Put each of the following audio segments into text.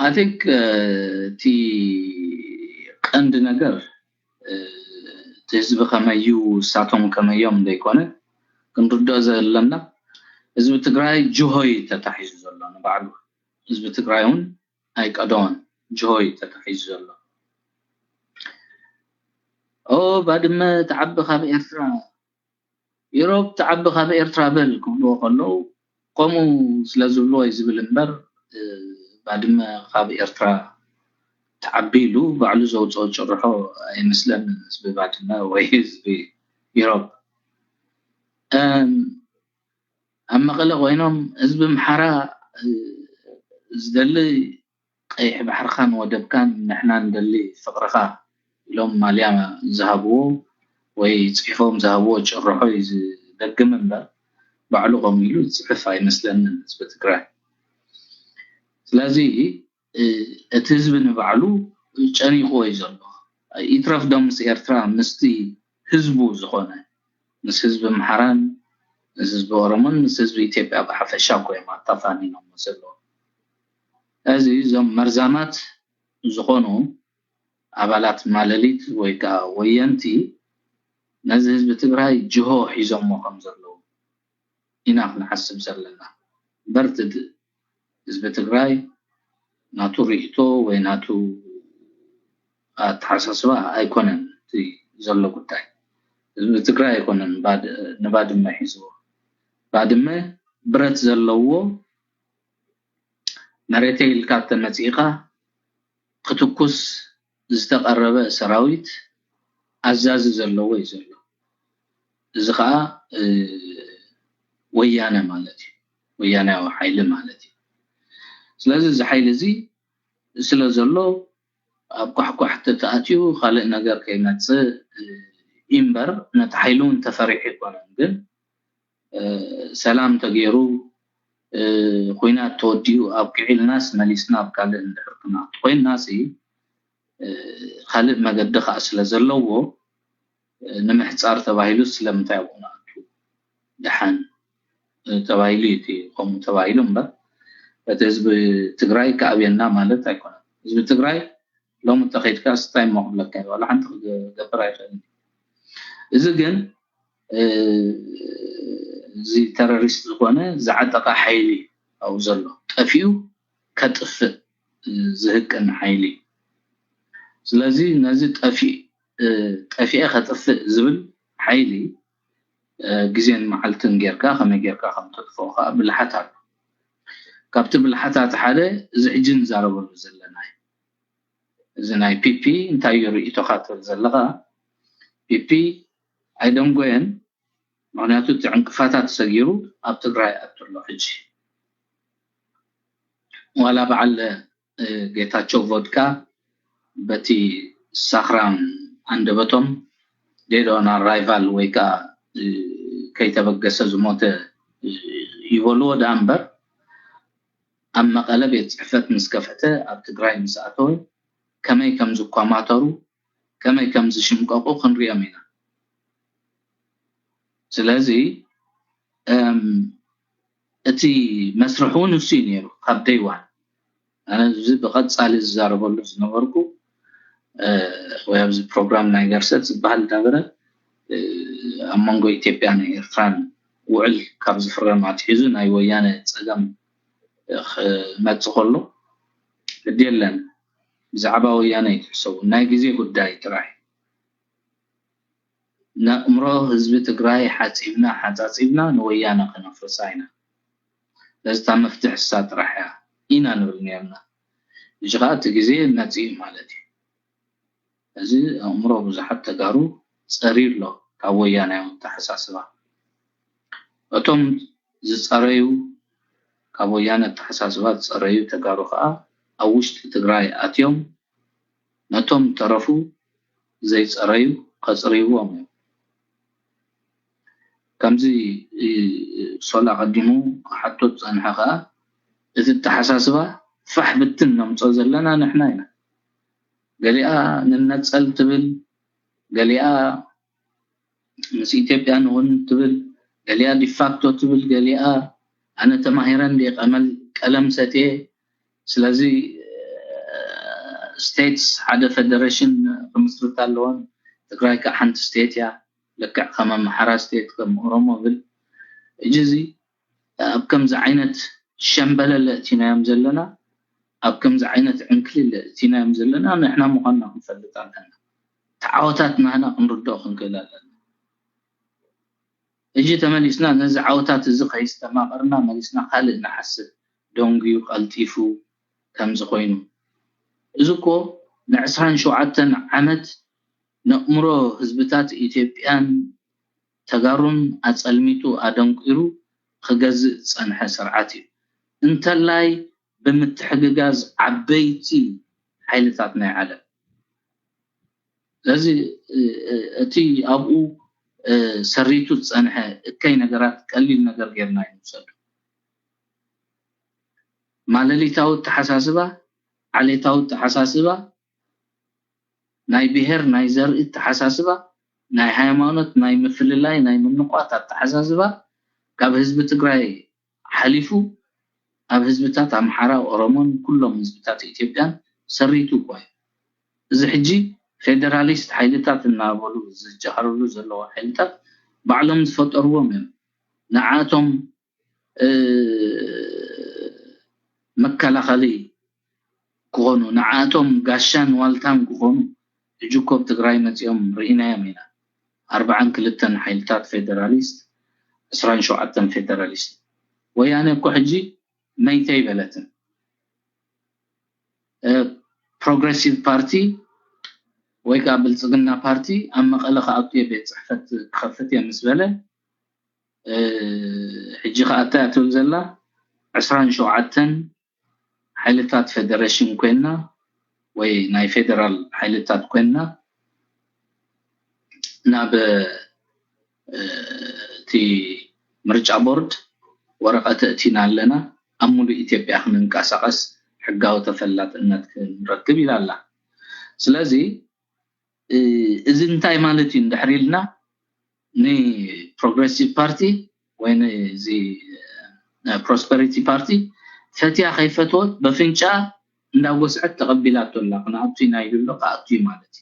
I think ti ቀንድ ነገር ህዝብ ከመዩ ሳቶም ከመዮም ደይኮነ ክንርዳእ ዘለና ህዝቢ ትግራይ ጅሆይ ተታሒዙ ዘሎ ንባዕሉ ህዝቢ ትግራይውን ኣይቀደውን ጅሆይ ተታሒዙ ዘሎ ባድመ ተዓቢ ካብ ኤርትራ ዩሮፕ ተዓቢ ካብ ኤርትራ በል ክብልዎ ከለው ከምኡ ስለዝብልዎ ይዝብል እምበር ባድመ ካብ ኤርትራ تعبيلو بعلو زوجو جرحو اي مسلم حزب بعدنا ወይ ህዝቢ ዩሮፕ اما قال وينهم حزب محرا زدلي قيح بحر خان ودب كان نحنا ندلي فقرخا لهم ماليا ذهبوا ويصحفهم ذهبوا جرحو يدقم انبا بعلو قميلو صحف اي مسلم حزب تግራይ ስለዚህ እቲ ህዝብ ንባዕሉ ጨኒቆ ይዘሎ ይትረፍ ደምስ ኤርትራ ምስቲ ህዝቡ ዝኾነ ምስ ህዝብ ምሓራን ምስ ህዝብ ኦሮሞን ምስ ህዝብ ኢትዮጵያ ብሓፈሻ ኮይማ ተፋኒኖም ዘሎ እዚ ዞም መርዛማት ዝኾኑ ኣባላት ማለሊት ወይ ከዓ ወየንቲ ነዚ ህዝብ ትግራይ ጅሆ ሒዞም ከም ዘለው ኢና ክንሓስብ ዘለና በርትድ ህዝብ ትግራይ ناتو ريتو ويناتو اتحسسوا ايكونن تي زلو قطاي تግራይ ايكونن بعد نباد ما يحزو بعد ما برت زلوو مريتي الكابت مصيقه قتكوس زتقربه سراويت عزاز زلوو يزلو زخا ويانا مالتي ويانا وحيل مالتي ስለዚህ ዝሓይል እዚ ስለዘሎ ኣብ ቋሕቋሕ ተኣትዩ ካልእ ነገር ከይመጽእ ኢምበር ነተሓይሉን ተፈሪሕ ይኮነን ግን ሰላም ተገይሩ ኮይናት ተወዲኡ ኣብ ክዒል ናስ መሊስና ኣብ ካልእ እንደርክና ኮይናሲ ካልእ መገዲ ኸ ስለዘለዎ ንምሕጻር ተባሂሉ ስለምንታይ ወናቱ ደሓን ተባሂሉ እቲ ቆም ተባሂሉ እምበር ህዝብ ትግራይ ከኣብየና ማለት ኣይኮነን ህዝብ ትግራይ ሎም ተኸይድካ ስታይ መቕለካ ወላ ሓንቲ ገበር ኣይኸን እዚ ግን እዚ ተሮሪስት ዝኾነ ዝዓጠቃ ሓይሊ ኣው ዘሎ ጠፊኡ ከጥፍ ዝህቅን ሓይሊ ስለዚ ነዚ ጠፊአ ከጥፍ ዝብል ሓይሊ ግዜን መዓልትን ጌርካ ከመይ ጌርካ ከም ተጥፎኻ ብልሓት ኣሎ ካብቲ ብልሓታት ሓደ ዝሕጅን ዛረበሉ ዘለና እዚ ናይ ፒፒ እንታይ ርእይቶ ካትል ዘለኻ ፒፒ ኣይደንጎየን ምክንያቱ ዕንቅፋታት ሰጊሩ ኣብ ትግራይ ኣትሎ ሕጂ ዋላ በዓል ጌታቸው ቮድካ በቲ ሳኽራም አንደበቶም ዴዶና ራይቫል ወይካ ከይተበገሰ ዝሞተ ይበልዎ ዳምበር اما قلب يتصحفت مسكفته اب تግራይ مساعته كمي كم زقاماترو كمي كم زشمققو خنريام ኢና ስለዚህ እቲ መስርሑን እሱ ነይሩ ካብ ደይዋን ኣነ እዚ ብቐጻሊ ዝዛረበሉ ዝነበርኩ ወይ ኣብዚ ፕሮግራም ናይ ገርሰት ዝበሃል ዳበረ ኣብ መንጎ ኢትዮጵያን ኤርትራን ውዕል ካብ ዝፍረማት ሒዙ ናይ ወያነ ጸገም መጽኸሎ ግዴለን ብዛዕባ ወያነ ይትሕሰቡ ናይ ግዜ ጉዳይ ጥራይ ናእምሮ ህዝቢ ትግራይ ሓጻጺብና ንወያነ ከነፍርሳይና ለዝታ መፍትሕ ሳጥራሕ ኢና ንብል ነርና እጅኻት ግዜ ነጽይ ማለት እዩ እዚ ኣምሮ ብዙሓት ተጋሩ ጸሪርሎ ካብ ወያነ ተሓሳስባ እቶም ዝጸረዩ ካብ ወያነ ተሓሳስባት ጸረዩ ተጋሩ ከዓ ኣብ ውሽጢ ትግራይ ኣትዮም ነቶም ተረፉ ዘይጸረዩ ከጽሪዎም ከምዚ ሶላ ቀዲሙ ሓቶ ጸንሐኻ እቲ ተሓሳስባ ፋሕ ብትን ነምጾ ዘለና ንሕና ኢና ገሊኣ ንነጸል ትብል ገሊኣ ምስ ኢትዮጵያ ንውን ትብል ገሊኣ ዲፋክቶ ትብል ገሊኣ أنا تماهران دي قمل كلام ستي سلازي ستيتس حدا فيدريشن كمسرت اللون تقراي كحنت ستيتيا لك كما محرا ستيت كم أورومو بال جزي أبكم زعينة الشمبلة اللي تينا يمزلنا أبكم زعينة عنكلي اللي تينا يمزلنا نحنا مغنى نفلت عننا تعاوتاتنا هنا نردوخن كلا اجي تمليسنا نزع عاوتات الزقه يستمرنا مليسنا خالق نحسب دونغيو قلتيفو كم زخوينو ازكو نعسران شوعتن عمت نأمرو هزبتات إثيوبيان تقارن أتسلميتو أدنقيرو خجز صنح سرعتي انت لاي بمتحققاز عبيتي حيلتاتنا على لازي اتي ابو سريتو تصنح كاي نغرات قليل نغر غيرنا يوصل مالليتاو تحساسبا عليتاو تحساسبا ناي بهر ناي زر تحساسبا ناي هيمانوت ناي مفللاي ناي منقاط تحساسبا كاب حزب تግራይ حليفو اب حزبታት امحرا اورومون كلهم حزبታት ኢትዮጵያን سريتو ቆይ እዚ ሕጂ ፌደራሊስት ሓይልታት እናበሉ ዝጀሃሩሉ ዘለዎ ሓይልታት ባዕሎም ዝፈጠርዎም እዮም ንዓቶም መከላኸሊ ክኾኑ ንዓቶም ጋሻን ዋልታን ክኾኑ እጅኮብ ትግራይ መጽኦም ርኢናዮም ኢና 42 ሓይልታት ፌደራሊስት 27 ፌደራሊስት ወያነ እኮ ሕጂ መይተይ በለትን ፕሮግሬሲቭ ፓርቲ ወይ ካ ብልጽግና ፓርቲ ኣብ መቐለ ከኣቱ ቤት ጽሕፈት ክኸፍት የምስበለ ሕጂ ከኣታ ትብል ዘላ 27 ሓይልታት ፌደሬሽን ኮይና ወይ ናይ ፌደራል ሓይልታት ኮይና ናብ እቲ ምርጫ ቦርድ ወረቀት እቲና ኣለና ኣብ ሙሉ ኢትዮጵያ ክንንቀሳቀስ ሕጋዊ ተፈላጥነት ክንረክብ ይላላ ስለዚ እዚ እንታይ ማለት እዩ እንድሕሪልና ኒ ፕሮግሬሲቭ ፓርቲ ወይ ዚ ፕሮስፐሪቲ ፓርቲ ፈትያ ከይፈትወት በፍንጫ እንዳወስዐት ተቀቢላቶላ ክንኣቱ ኢና ይብሎ ከኣቱ ማለት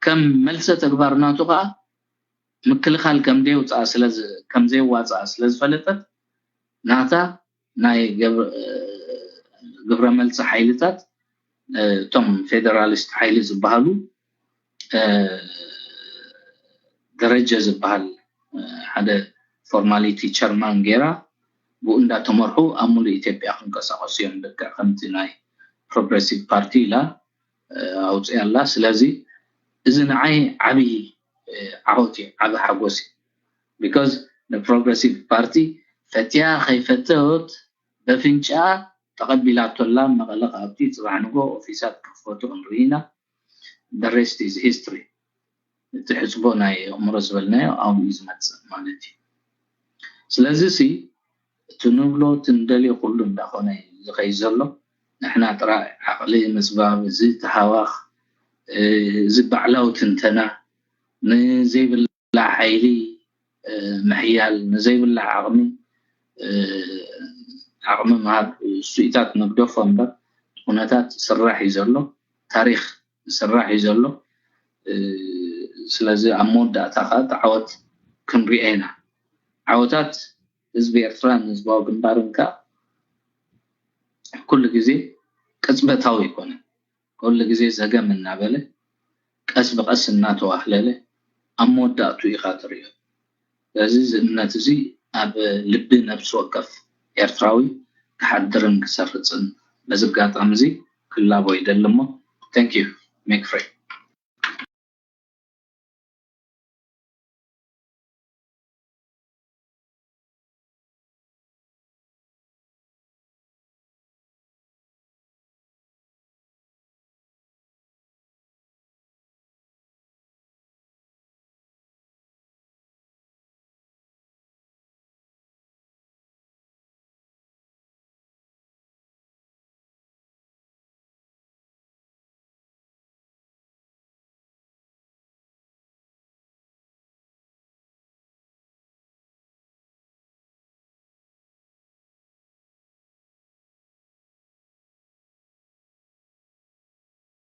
ከም መልሰ ተግባርናቱ ከዓ ምክልኻል ከም ደውፃ ስለዚ ከም ዘይዋፃ ስለዝፈለጠት ናታ ናይ ግብረ መልሲ ሓይልታት ቶም ፌደራሊስት ሓይሊ ዝበሃሉ ደረጃ ዝበሃል ሓደ ፎርማሊቲ ቸርማን ጌራ ብኡንዳ ተመርሑ ኣብ ሙሉ ኢትዮጵያ ክንቀሳቀሱ እዮም ደቀ ከምቲ ናይ ፕሮግሬሲቭ ፓርቲ ኢላ ኣውፅያላ ስለዚ እዚ ንዓይ ዓብይ ዓወት ዓብ ሓጎስ because the progressive party ፈትያ ከይፈተወት በፍንጫ ተቀቢላቶላ መቀለቅ ኣብቲ ጽባሕንጎ ኦፊሳት ክፈቱ እንሪና the rest is history ትሕስቦ ናይ እምሮ ዝበልናዮ ኣብ ይዝመጽ ማለት እዩ ስለዚ ሲ ትንብሎ ትንደልዮ ኩሉ እንዳኾነ ዝኸይ ዘሎ ንሕና ጥራይ ዓቅሊ ምስባብ እዚ ተሃዋኽ ዝባዕላው ትንተና ንዘይብላ ሓይሊ ምሕያል ንዘይብላ ዓቕሚ ማብ ስኢታት ንግደፎ እምበር ኩነታት ስራሕ እዩ ዘሎ ታሪኽ ስራሕ እዩ ዘሎ ስለዚ ኣብ መወዳእታ ከዓ ዓወት ክንሪአና ዓወታት ህዝቢ ኤርትራን ህዝባዊ ግንባርን ከዓ ኩሉ ግዜ ቅጽበታዊ ይኮነ ኩሉ ግዜ ዘገም እናበለ ቀስ በቀስ እናተዋህለለ ኣብ መወዳእቱ ይኻትርዮ ስለዚ ዝእምነት እዚ ኣብ ልቢ ነፍሲ ወከፍ ኤርትራዊ ክሓድርን ክሰርፅን በዝጋጣሚ እዚ ክላቦ ይደልሞ thank you make free